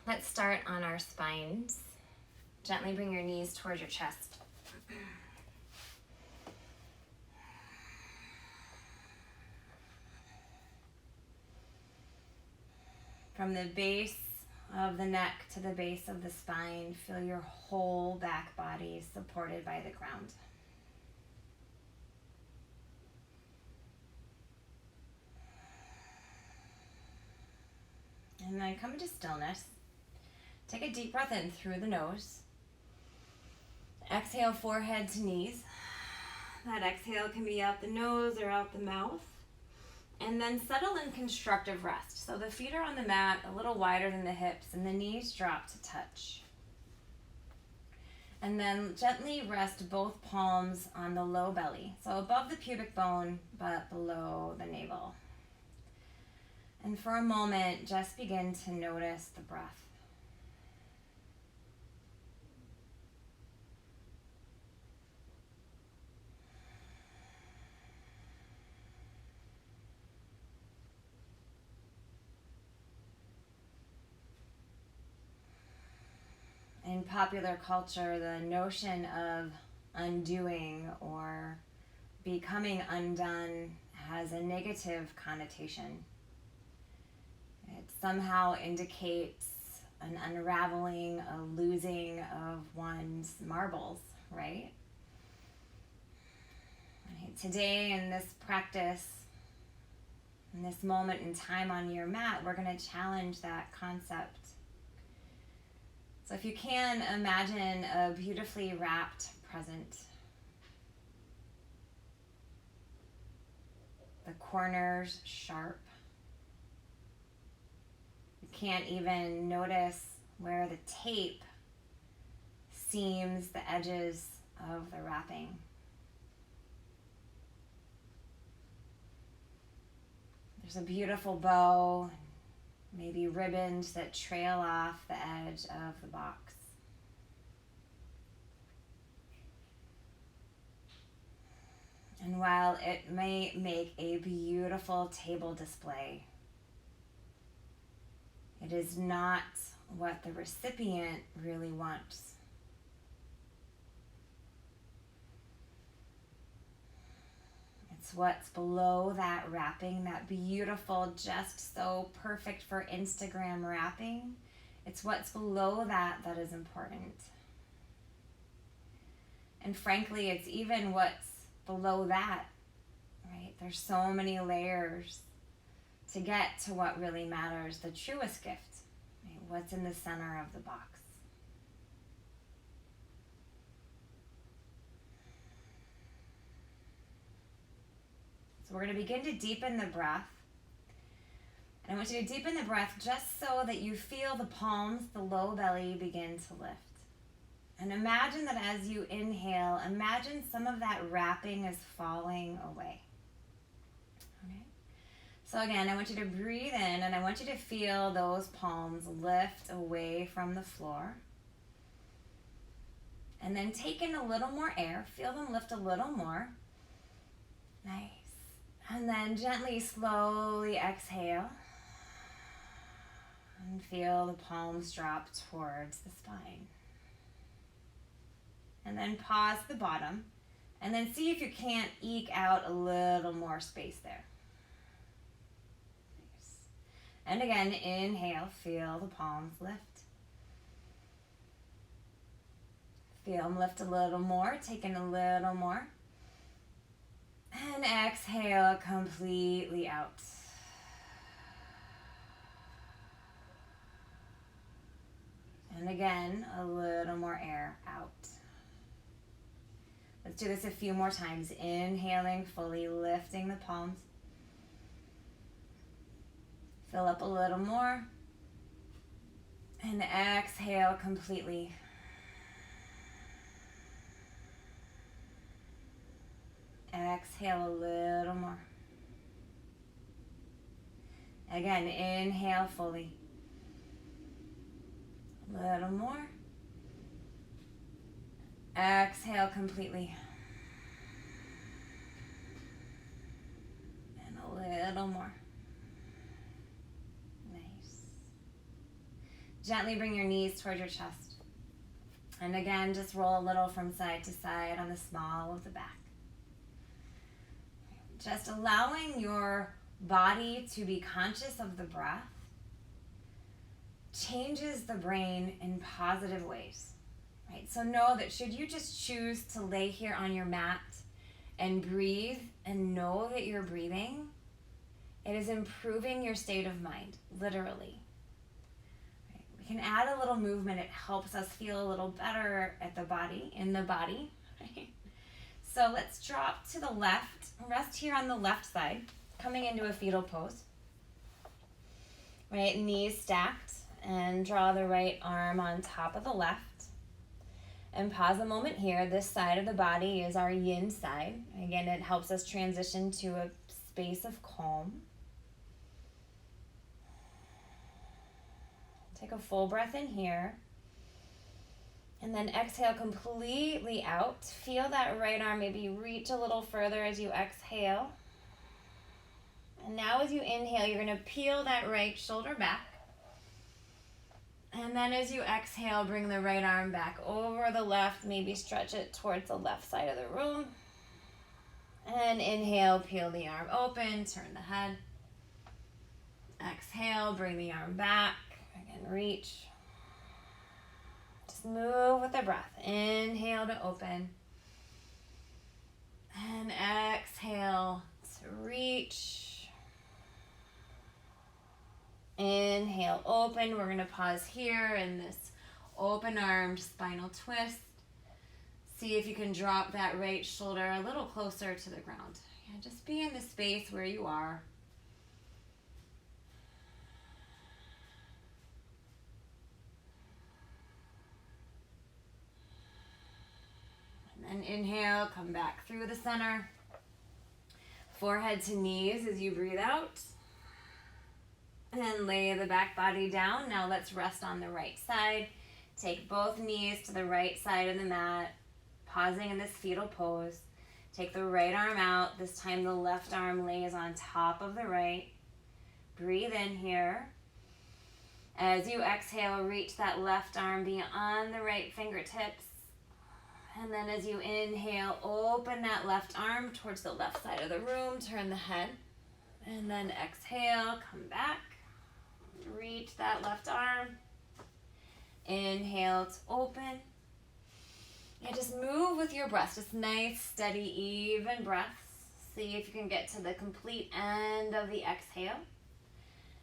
Let's start on our spines. Gently bring your knees towards your chest. From the base of the neck to the base of the spine, feel your whole back body supported by the ground. And then come into stillness. Take a deep breath in through the nose. Exhale, forehead to knees. That exhale can be out the nose or out the mouth. And then settle in constructive rest. So the feet are on the mat, a little wider than the hips, and the knees drop to touch. And then gently rest both palms on the low belly. So above the pubic bone, but below the navel. And for a moment, just begin to notice the breath. In popular culture, the notion of undoing or becoming undone has a negative connotation. It somehow indicates an unraveling, a losing of one's marbles, right? Today in this practice, in this moment in time on your mat, we're going to challenge that concept. So if you can, imagine a beautifully wrapped present. The corners sharp. You can't even notice where the tape seams the edges of the wrapping. There's a beautiful bow, maybe ribbons that trail off the edge of the box. And while it may make a beautiful table display, it is not what the recipient really wants. It's what's below that wrapping, that beautiful, just so perfect for Instagram wrapping. It's what's below that that is important. And frankly, it's even what's below that, right? There's so many layers to get to what really matters, the truest gift, right? What's in the center of the box. So we're going to begin to deepen the breath. And I want you to deepen the breath just so that you feel the palms, the low belly begin to lift. And imagine that as you inhale, imagine some of that wrapping is falling away. Okay? So again, I want you to breathe in and I want you to feel those palms lift away from the floor. And then take in a little more air. Feel them lift a little more. Nice. And then gently, slowly exhale. And feel the palms drop towards the spine. And then pause the bottom. And then see if you can't eke out a little more space there. Nice. And again, inhale, feel the palms lift. Feel them lift a little more, take in a little more. And exhale completely out. And again, a little more air out. Let's do this a few more times. Inhaling, fully lifting the palms. Fill up a little more. And exhale completely. Exhale a little more. Again, inhale fully. A little more. Exhale completely. And a little more. Nice. Gently bring your knees towards your chest. And again, just roll a little from side to side on the small of the back. Just allowing your body to be conscious of the breath changes the brain in positive ways. Right? So know that should you just choose to lay here on your mat and breathe and know that you're breathing, it is improving your state of mind, literally. Right? We can add a little movement. It helps us feel a little better in the body. Right? So let's drop to the left. Rest here on the left side, coming into a fetal pose. Right, knees stacked, and draw the right arm on top of the left. And pause a moment here. This side of the body is our yin side. Again, it helps us transition to a space of calm. Take a full breath in here. And then exhale completely out. Feel that right arm maybe reach a little further as you exhale. And now as you inhale, you're going to peel that right shoulder back. And then as you exhale, bring the right arm back over the left. Maybe stretch it towards the left side of the room. And inhale, peel the arm open, turn the head. Exhale, bring the arm back. Again, reach. Just move with the breath. Inhale to open. And exhale to reach. Inhale, open. We're going to pause here in this open-armed spinal twist. See if you can drop that right shoulder a little closer to the ground. Yeah, just be in the space where you are. And then inhale, come back through the center. Forehead to knees as you breathe out. And lay the back body down. Now let's rest on the right side. Take both knees to the right side of the mat, pausing in this fetal pose. Take the right arm out. This time the left arm lays on top of the right. Breathe in here. As you exhale, reach that left arm beyond the right fingertips. And then as you inhale, open that left arm towards the left side of the room. Turn the head. And then exhale, come back. Reach that left arm. Inhale to open. And just move with your breath. Just nice, steady, even breaths. See if you can get to the complete end of the exhale.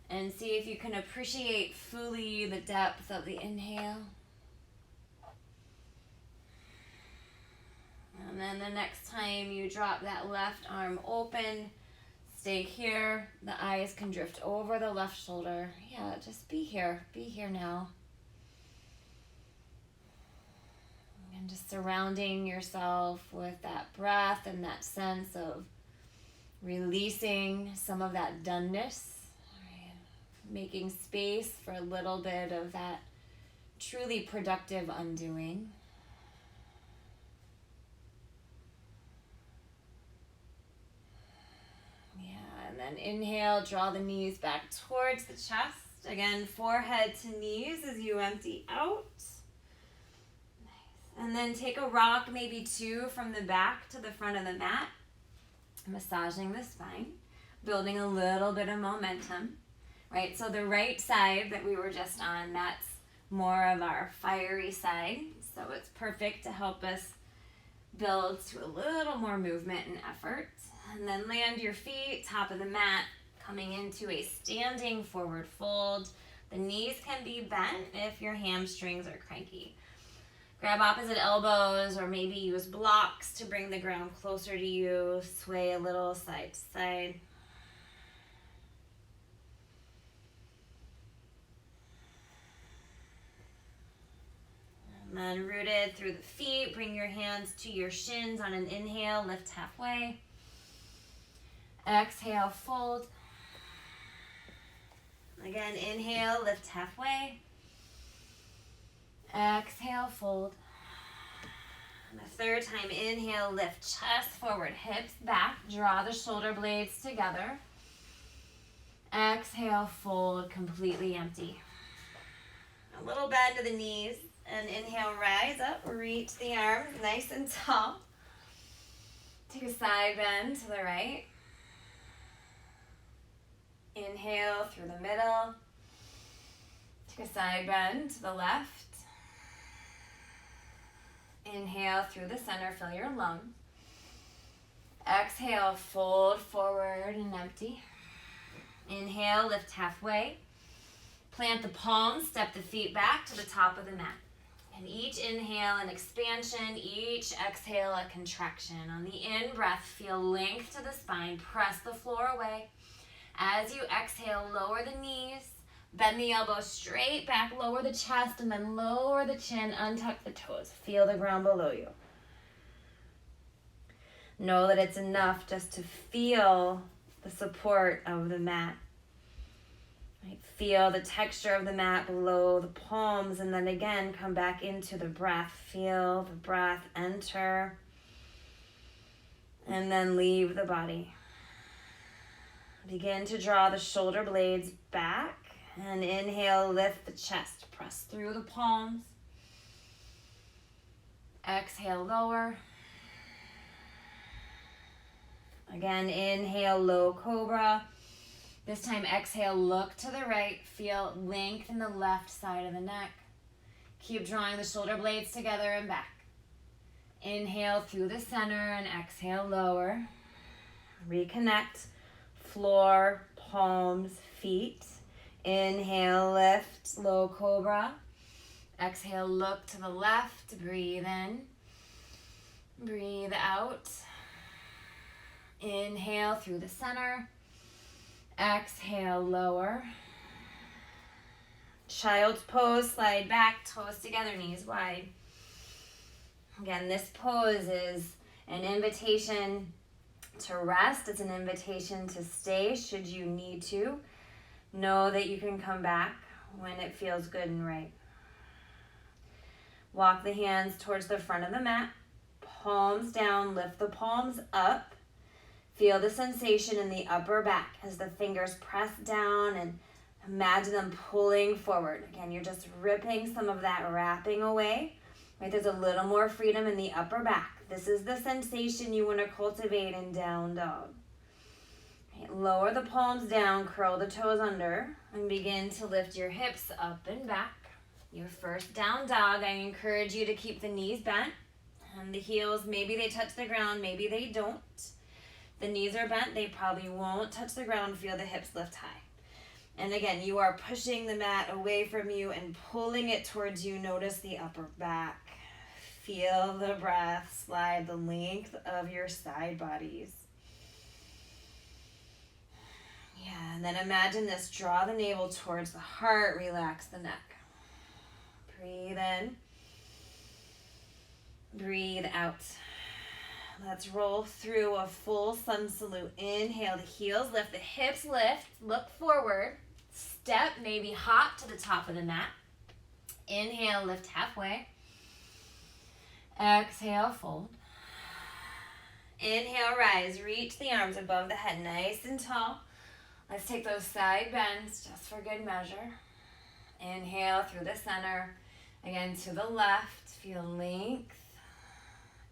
And see if you can appreciate fully the depth of the inhale. And then the next time you drop that left arm open, stay here. The eyes can drift over the left shoulder. Yeah, just be here. Be here now. And just surrounding yourself with that breath and that sense of releasing some of that doneness. Right? Making space for a little bit of that truly productive undoing. And then inhale, draw the knees back towards the chest. Again, forehead to knees as you empty out. Nice. And then take a rock, maybe two, from the back to the front of the mat. Massaging the spine, building a little bit of momentum. Right, so the right side that we were just on, that's more of our fiery side. So it's perfect to help us build to a little more movement and effort. And then land your feet, top of the mat, coming into a standing forward fold. The knees can be bent if your hamstrings are cranky. Grab opposite elbows or maybe use blocks to bring the ground closer to you. Sway a little side to side. And then rooted through the feet, bring your hands to your shins on an inhale, lift halfway. Exhale, fold. Again, inhale, lift halfway. Exhale, fold. And the third time, inhale, lift chest forward, hips back, draw the shoulder blades together. Exhale, fold, completely empty. A little bend to the knees. And inhale, rise up, reach the arms nice and tall. Take a side bend to the right. Inhale through the middle. Take a side bend to the left. Inhale through the center, fill your lungs. Exhale, fold forward and empty. Inhale, lift halfway. Plant the palms, step the feet back to the top of the mat. And each inhale, an expansion. Each exhale, a contraction. On the in-breath, feel length to the spine. Press the floor away. As you exhale, lower the knees. Bend the elbows straight back. Lower the chest and then lower the chin. Untuck the toes. Feel the ground below you. Know that it's enough just to feel the support of the mat. Right? Feel the texture of the mat below the palms, and then again come back into the breath. Feel the breath enter and then leave the body. Begin to draw the shoulder blades back and inhale, lift the chest. Press through the palms. Exhale, lower. Again, inhale, low cobra. This time, exhale, look to the right. Feel length in the left side of the neck. Keep drawing the shoulder blades together and back. Inhale through the center and exhale, lower. Reconnect. Floor, palms, feet. Inhale, lift, low cobra. Exhale, look to the left. Breathe in. Breathe out. Inhale through the center. Exhale, lower. Child's pose, slide back, toes together, knees wide. Again, this pose is an invitation to rest. It's an invitation to stay should you need to. Know that you can come back when it feels good and right. Walk the hands towards the front of the mat. Palms down, lift the palms up. Feel the sensation in the upper back as the fingers press down and imagine them pulling forward. Again, you're just ripping some of that wrapping away. Right? There's a little more freedom in the upper back. This is the sensation you want to cultivate in down dog. Right? Lower the palms down, curl the toes under, and begin to lift your hips up and back. Your first down dog, I encourage you to keep the knees bent and the heels, maybe they touch the ground, maybe they don't. The knees are bent, they probably won't touch the ground. Feel the hips lift high. And again, you are pushing the mat away from you and pulling it towards you. Notice the upper back. Feel the breath slide the length of your side bodies. Yeah, and then imagine this. Draw the navel towards the heart. Relax the neck. Breathe in. Breathe out. Let's roll through a full sun salute. Inhale, the heels lift, the hips lift, look forward. Step, maybe hop to the top of the mat. Inhale, lift halfway. Exhale, fold. Inhale, rise. Reach the arms above the head, nice and tall. Let's take those side bends just for good measure. Inhale through the center. Again, to the left. Feel length.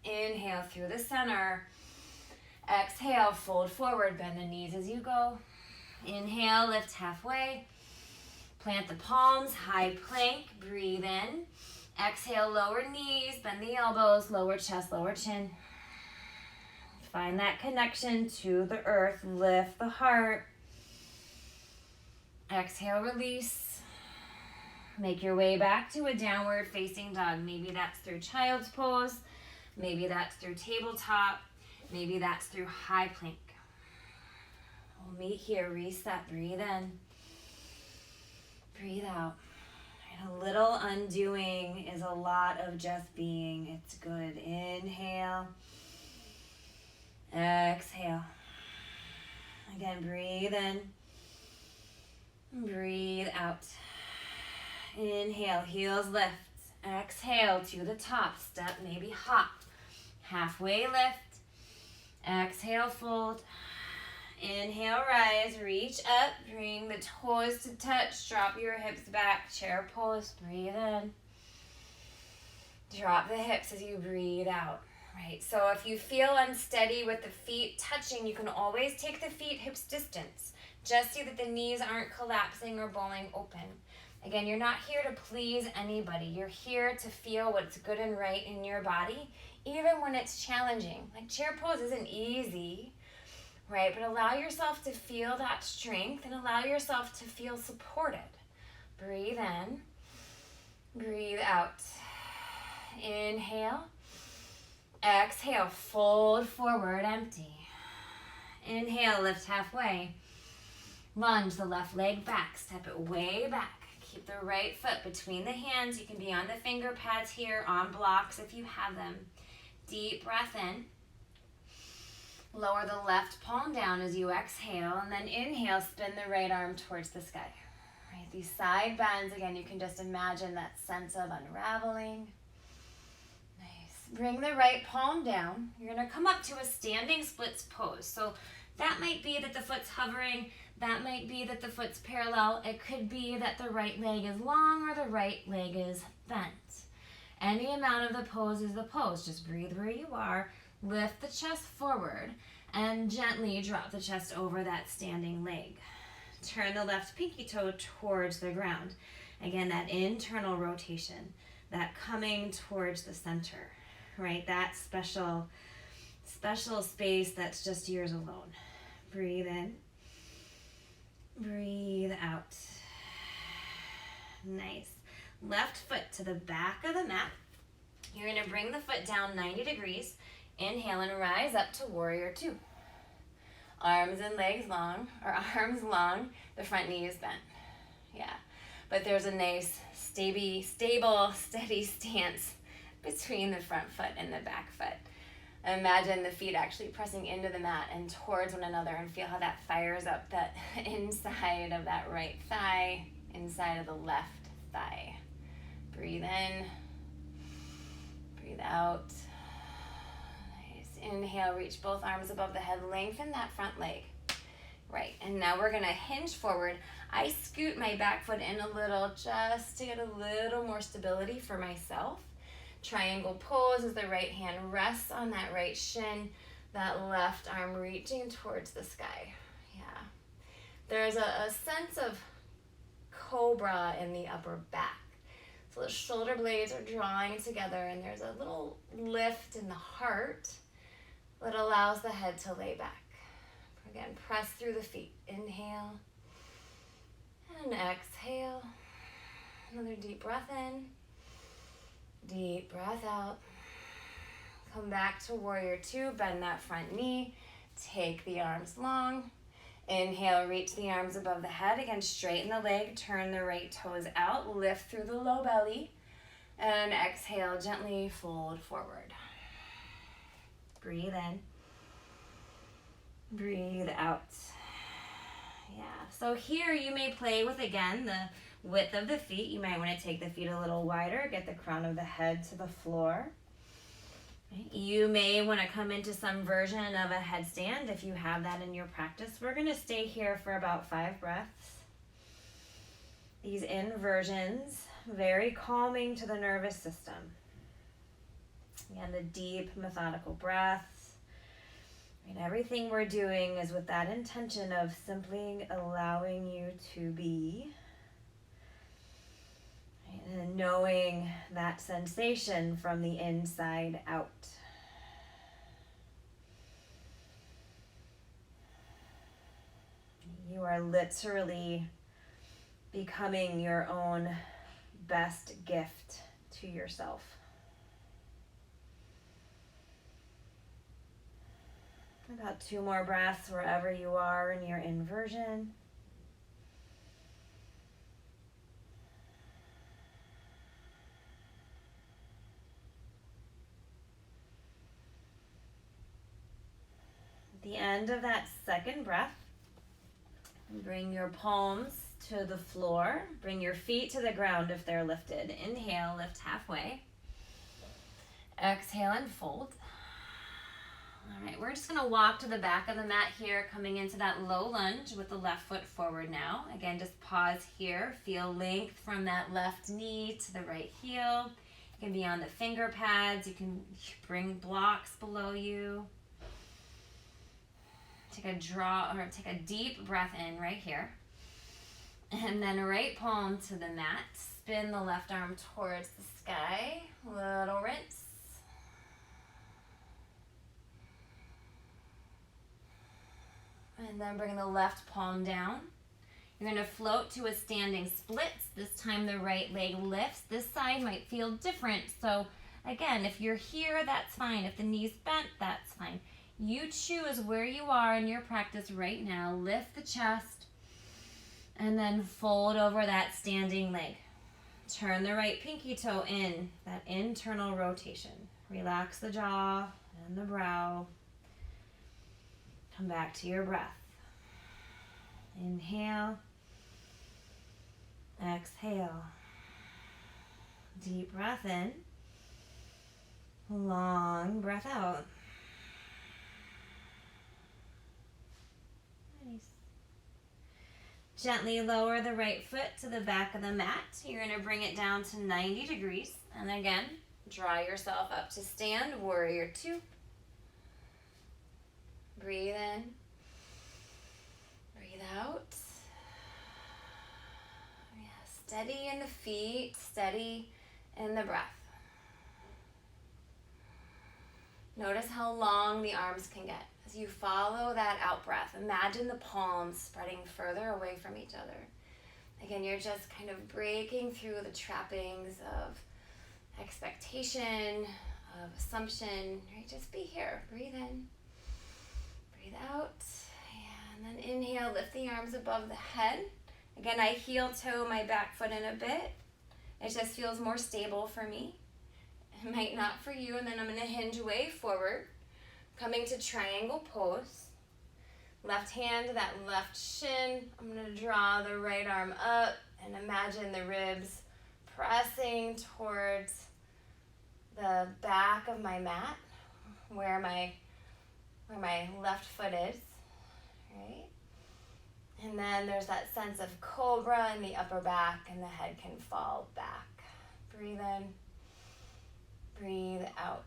Inhale through the center. Exhale, fold forward, bend the knees as you go. Inhale, lift halfway. Plant the palms, high plank, breathe in. Exhale, lower knees, bend the elbows, lower chest, lower chin. Find that connection to the earth, lift the heart. Exhale, release. Make your way back to a downward facing dog. Maybe that's through child's pose. Maybe that's through tabletop. Maybe that's through high plank. We'll meet here. Reset. Breathe in. Breathe out. And a little undoing is a lot of just being. It's good. Inhale. Exhale. Again, breathe in. Breathe out. Inhale. Heels lift. Exhale to the top. Step, maybe hop. Halfway lift. Exhale, fold. Inhale, rise, reach up, bring the toes to touch, drop your hips back, chair pose, breathe in. Drop the hips as you breathe out, right? So if you feel unsteady with the feet touching, you can always take the feet hips distance. Just so that the knees aren't collapsing or bowling open. Again, you're not here to please anybody. You're here to feel what's good and right in your body, even when it's challenging. Like chair pose isn't easy, right? But allow yourself to feel that strength and allow yourself to feel supported. Breathe in, breathe out. Inhale, exhale, fold forward, empty. Inhale, lift halfway. Lunge the left leg back, step it way back. Keep the right foot between the hands. You can be on the finger pads here, on blocks if you have them. Deep breath in. Lower the left palm down as you exhale, and then inhale, spin the right arm towards the sky. Right, these side bends, again, you can just imagine that sense of unraveling. Nice. Bring the right palm down. You're gonna come up to a standing splits pose. So that might be that the foot's hovering, that might be that the foot's parallel. It could be that the right leg is long or the right leg is bent. Any amount of the pose is the pose. Just breathe where you are. Lift the chest forward and gently drop the chest over that standing leg. Turn the left pinky toe towards the ground. Again, that internal rotation, that coming towards the center, right? That special space that's just yours alone. Breathe in. Breathe out. Nice. Left foot to the back of the mat. You're going to bring the foot down 90 degrees. Inhale and rise up to warrior two. Arms and legs long, or arms long, the front knee is bent. Yeah, but there's a nice, stable, steady stance between the front foot and the back foot. Imagine the feet actually pressing into the mat and towards one another, and feel how that fires up that inside of that right thigh, inside of the left thigh. Breathe in, breathe out. Nice. Inhale, reach both arms above the head, lengthen that front leg. Right, and now we're gonna hinge forward. I scoot my back foot in a little just to get a little more stability for myself. Triangle pose as the right hand rests on that right shin, that left arm reaching towards the sky. Yeah. There's a sense of cobra in the upper back. So the shoulder blades are drawing together and there's a little lift in the heart that allows the head to lay back. Again, press through the feet. Inhale and exhale. Another deep breath in. Deep breath out. Come back to warrior two. Bend that front knee. Take the arms long. Inhale, reach the arms above the head. Again, straighten the leg. Turn the right toes out. Lift through the low belly. And exhale, gently fold forward. Breathe in. Breathe out. Yeah, so here you may play with, again, the width of the feet. You might want to take the feet a little wider, get the crown of the head to the floor. You may want to come into some version of a headstand if you have that in your practice. We're going to stay here for about 5 breaths. These inversions, very calming to the nervous system. Again, the deep, methodical breaths. And everything we're doing is with that intention of simply allowing you to be. And knowing that sensation from the inside out. You are literally becoming your own best gift to yourself. About 2 more breaths wherever you are in your inversion. At the end of that second breath, bring your palms to the floor. Bring your feet to the ground if they're lifted. Inhale, lift halfway. Exhale and fold. All right, we're just gonna walk to the back of the mat here, coming into that low lunge with the left foot forward now. Again, just pause here. Feel length from that left knee to the right heel. You can be on the finger pads. You can bring blocks below you. Take a deep breath in right here. And then right palm to the mat. Spin the left arm towards the sky. Little rinse. And then bring the left palm down. You're going to float to a standing splits. This time the right leg lifts. This side might feel different. So again, if you're here, that's fine. If the knee's bent, that's fine. You choose where you are in your practice right now. Lift the chest and then fold over that standing leg. Turn the right pinky toe in, that internal rotation. Relax the jaw and the brow. Come back to your breath. Inhale. Exhale. Deep breath in. Long breath out. Nice. Gently lower the right foot to the back of the mat. You're going to bring it down to 90 degrees. And again, draw yourself up to stand, warrior two. Breathe in. Breathe out. Yeah, steady in the feet, steady in the breath. Notice how long the arms can get. As you follow that out breath, imagine the palms spreading further away from each other. Again, you're just kind of breaking through the trappings of expectation, of assumption. Right? Just be here. Breathe in. Breathe out. And then inhale, lift the arms above the head. Again, I heel toe my back foot in a bit. It just feels more stable for me. It might not for you. And then I'm going to hinge way forward. Coming to triangle pose. Left hand to that left shin. I'm going to draw the right arm up and imagine the ribs pressing towards the back of my mat where my left foot is. Right? And then there's that sense of cobra in the upper back and the head can fall back. Breathe in. Breathe out.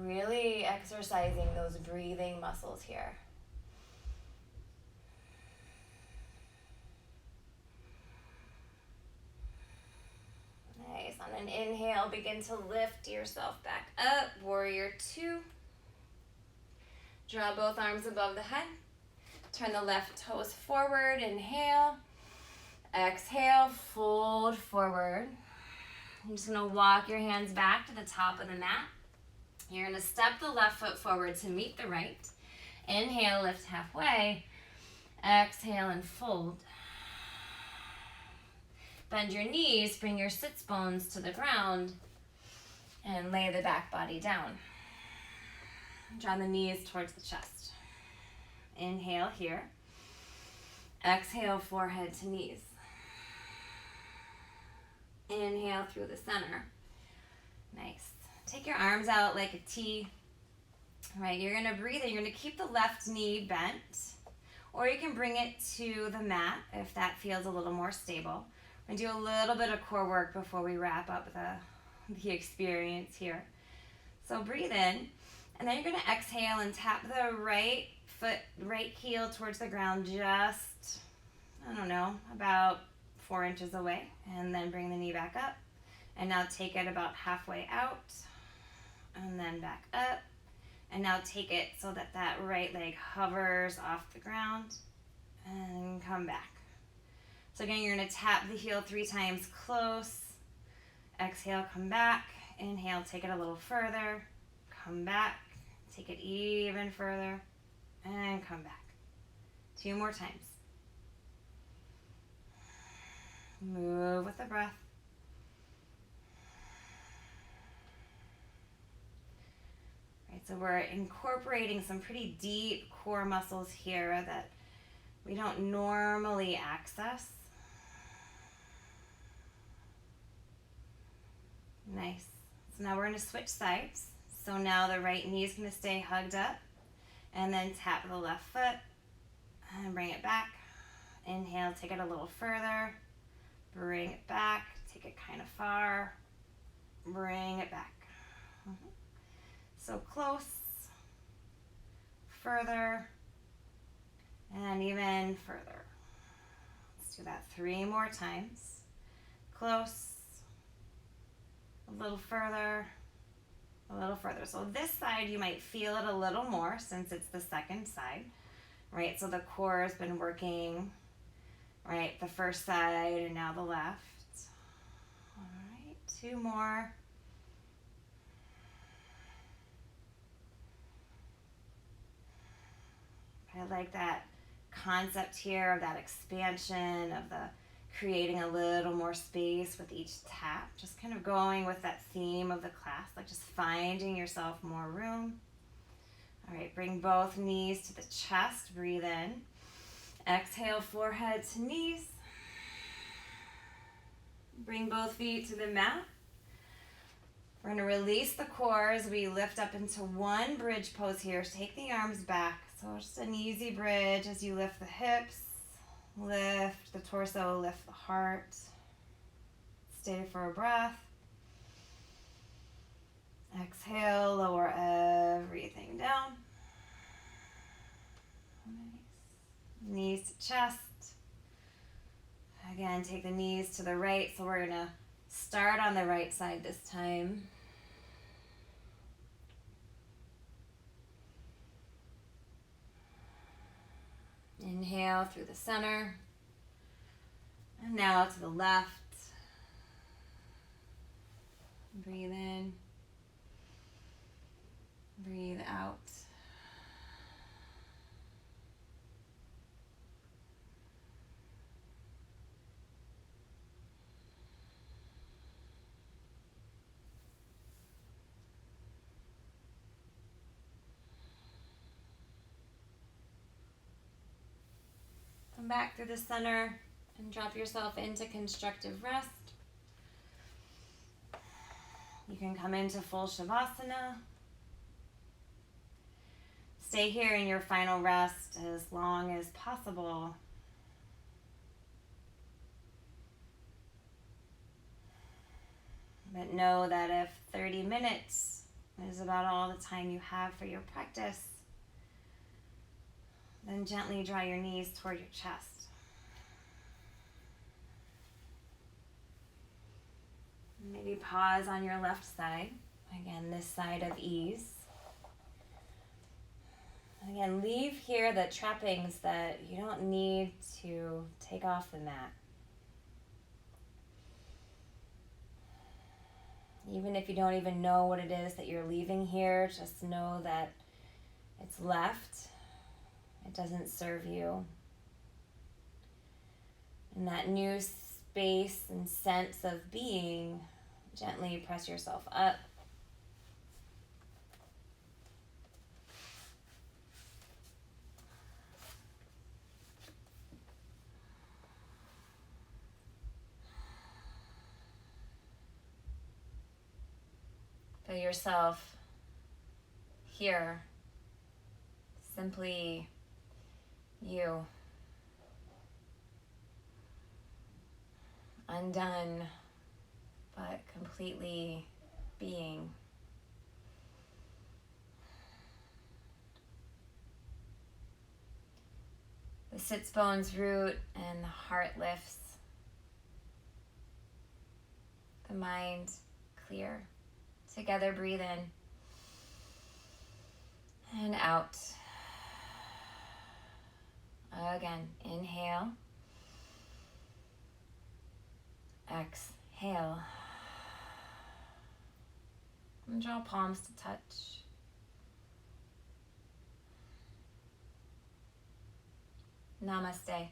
Really exercising those breathing muscles here. Nice. On an inhale, begin to lift yourself back up. Warrior two. Draw both arms above the head. Turn the left toes forward. Inhale. Exhale. Fold forward. I'm just going to walk your hands back to the top of the mat. You're going to step the left foot forward to meet the right. Inhale, lift halfway. Exhale and fold. Bend your knees, bring your sits bones to the ground, and lay the back body down. Draw the knees towards the chest. Inhale here. Exhale, forehead to knees. Inhale through the center. Nice. Take your arms out like a T. All right, you're gonna breathe in. You're gonna keep the left knee bent, or you can bring it to the mat if that feels a little more stable. We're gonna do a little bit of core work before we wrap up the experience here. So breathe in, and then you're gonna exhale and tap the right foot, right heel towards the ground, just, I don't know, about 4 inches away, and then bring the knee back up. And now take it about halfway out. And then back up. And now take it so that that right leg hovers off the ground. And come back. So again, you're going to tap the heel 3 times close. Exhale, come back. Inhale, take it a little further. Come back. Take it even further. And come back. 2 more times. Move with the breath. So we're incorporating some pretty deep core muscles here that we don't normally access. Nice. So now we're going to switch sides. So now the right knee is going to stay hugged up, and then tap the left foot and bring it back. Inhale, take it a little further, bring it back, take it kind of far, bring it back. So close, further, and even further. Let's do that 3 more times. Close, a little further, a little further. So this side, you might feel it a little more since it's the second side, right? So the core has been working, right? The first side and now the left. All right, 2 more. I like that concept here of that expansion, of the creating a little more space with each tap. Just kind of going with that theme of the class, like just finding yourself more room. All right, bring both knees to the chest. Breathe in. Exhale, forehead to knees. Bring both feet to the mat. We're going to release the core as we lift up into one bridge pose here. Take the arms back. So just an easy bridge as you lift the hips, lift the torso, lift the heart. Stay for a breath. Exhale, lower everything down. Nice. Knees to chest. Again, take the knees to the right. So we're going to start on the right side this time. Inhale through the center. And now to the left. Breathe in. Breathe out. Come back through the center and drop yourself into constructive rest. You can come into full Shavasana. Stay here in your final rest as long as possible. But know that if 30 minutes is about all the time you have for your practice, then gently draw your knees toward your chest. Maybe pause on your left side. Again, this side of ease. Again, leave here the trappings that you don't need to take off the mat. Even if you don't even know what it is that you're leaving here, just know that it's left. It doesn't serve you. In that new space and sense of being, gently press yourself up. Feel yourself here, simply you, undone, but completely being. The sits bones root and the heart lifts. The mind clear. Together, breathe in and out. Again, inhale. Exhale. And draw palms to touch. Namaste.